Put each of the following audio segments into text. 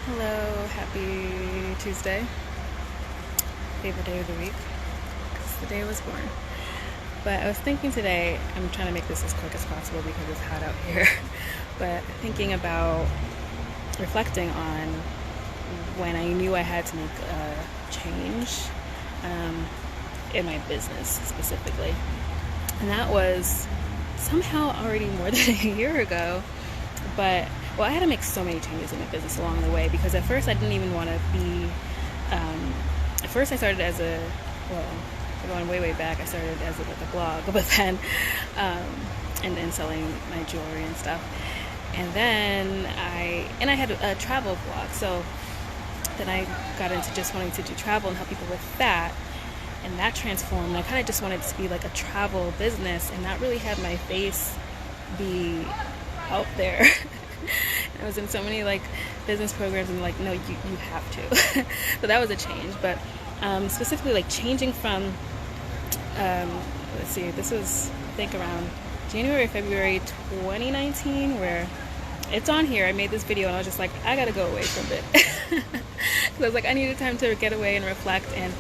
Hello, happy Tuesday. Favorite day of the week, because the day I was born. But I was thinking today, I'm trying to make this as quick as possible because it's hot out here. But thinking about reflecting on when I knew I had to make a change in my business specifically. And that was somehow already more than a year ago. But, well, I had to make so many changes in my business along the way because at first I didn't even want to be. At first I started as well, going way back, I started as like a blog, but then, and then selling my jewelry and stuff. And then I had a travel blog, so then I got into just wanting to do travel and help people with that. And that transformed. I kind of just wanted it to be like a travel business and not really have my face be out there. I was in so many like business programs and like, no, you have to. So that was a change. But specifically like changing from, let's see, this was I think around January or February 2019, where it's on here. I made this video and I was just like, I gotta go away from it. Because I was like, I needed time to get away and reflect. And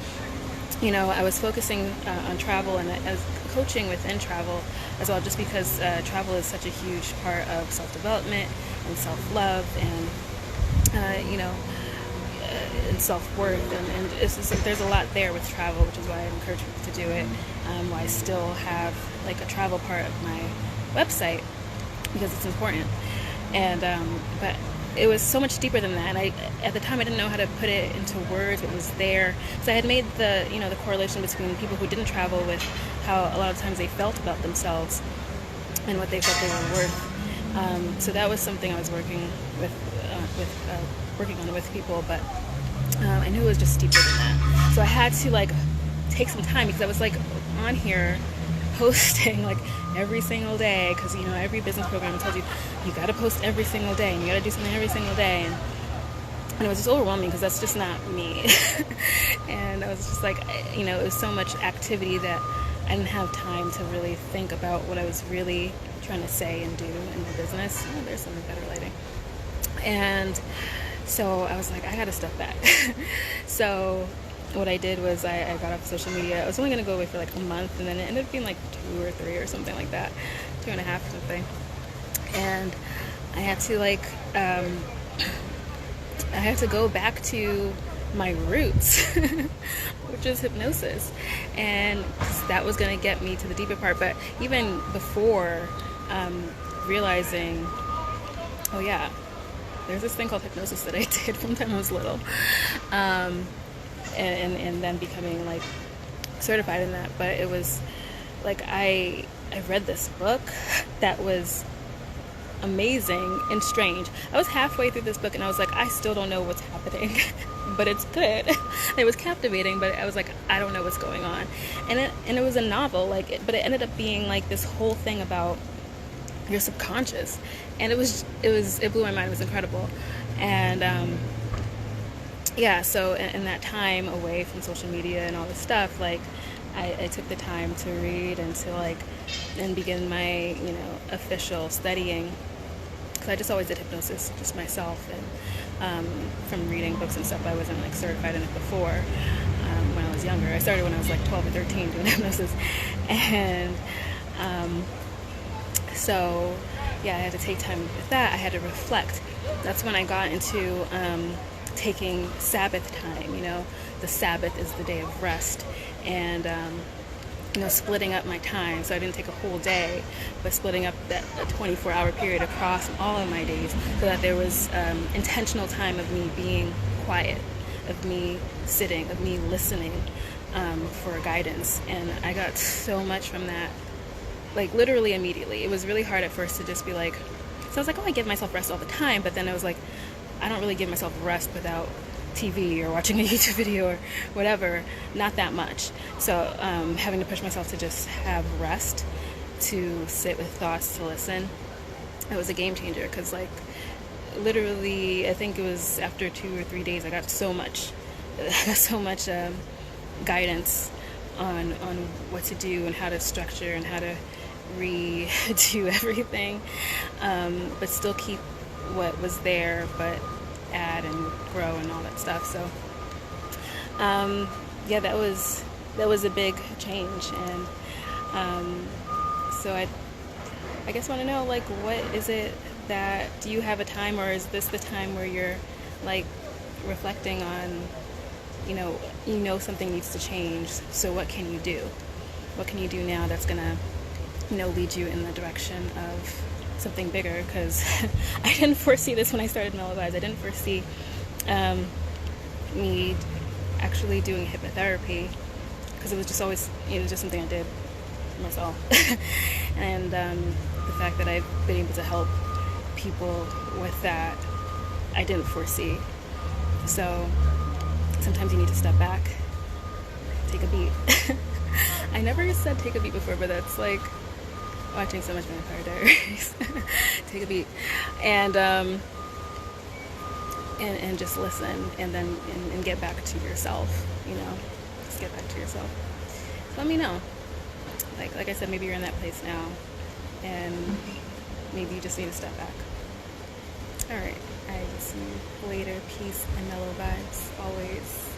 I was focusing on travel and as coaching within travel as well, just because travel is such a huge part of self-development and self-love and self-worth. And there's a lot there with travel, which is why I encourage people to do it. Why I still have like a travel part of my website because it's important. And but it was so much deeper than that, and at the time I didn't know how to put it into words. It was there, so I had made the correlation between people who didn't travel with how a lot of times they felt about themselves and what they felt they were worth. So that was something I was working on with people, but I knew it was just deeper than that. So I had to like take some time because I was like on here posting like every single day, because every business program tells you got to post every single day and you got to do something every single day, and it was just overwhelming because that's just not me. And I was just like, it was so much activity that I didn't have time to really think about what I was really trying to say and do in the business. Oh, there's some better lighting. And so I was like, I got to step back. So what I did was I got off social media. I was only going to go away for like a month, and then it ended up being like 2 or 3 or something like that, 2.5 or something. And I had to I had to go back to my roots, which is hypnosis, and that was going to get me to the deeper part. But even before realizing, oh yeah, there's this thing called hypnosis that I did from the time I was little. And then becoming like certified in that. But it was like I read this book that was amazing and strange. I was halfway through this book and I was like, I still don't know what's happening, but it's good. It was captivating, but I was like, I don't know what's going on. And it was a novel, but it ended up being like this whole thing about your subconscious, and it blew my mind. It was incredible. And yeah, so in that time away from social media and all this stuff, like I took the time to read and to and begin my official studying, because I just always did hypnosis just myself, and from reading books and stuff. I wasn't like certified in it before. When I was younger, I started when I was like 12 or 13 doing hypnosis, and so yeah, I had to take time with that. I had to reflect. That's when I got into taking Sabbath time. The Sabbath is the day of rest, and splitting up my time. So I didn't take a whole day, but splitting up that 24-hour period across all of my days, so that there was intentional time of me being quiet, of me sitting, of me listening for guidance. And I got so much from that, like literally immediately. It was really hard at first to just be like, so I was like, oh, I give myself rest all the time, but then I was like, I don't really give myself rest without TV or watching a YouTube video or whatever. Not that much. So having to push myself to just have rest, to sit with thoughts, to listen, it was a game changer. Because literally, I think it was after 2 or 3 days, I got so much guidance on what to do and how to structure and how to redo everything, but still keep what was there, but add and grow and all that stuff. So yeah, that was a big change. And so I guess want to know, like, what is it that, do you have a time, or is this the time where you're like reflecting on, you know something needs to change, so what can you do? What can you do now that's gonna, lead you in the direction of something bigger? Because I didn't foresee this when I started Mellow Vybes. I didn't foresee me actually doing hypnotherapy, because it was just always, it was just something I did for myself. And the fact that I've been able to help people with that, I didn't foresee. So sometimes you need to step back, take a beat. I never said take a beat before, but that's like watching so much Vampire Diaries. Take a beat, and just listen, and then and get back to yourself. Just get back to yourself. So let me know. Like I said, maybe you're in that place now, and maybe you just need to step back. All right, I will see you later. Peace and mellow vibes always.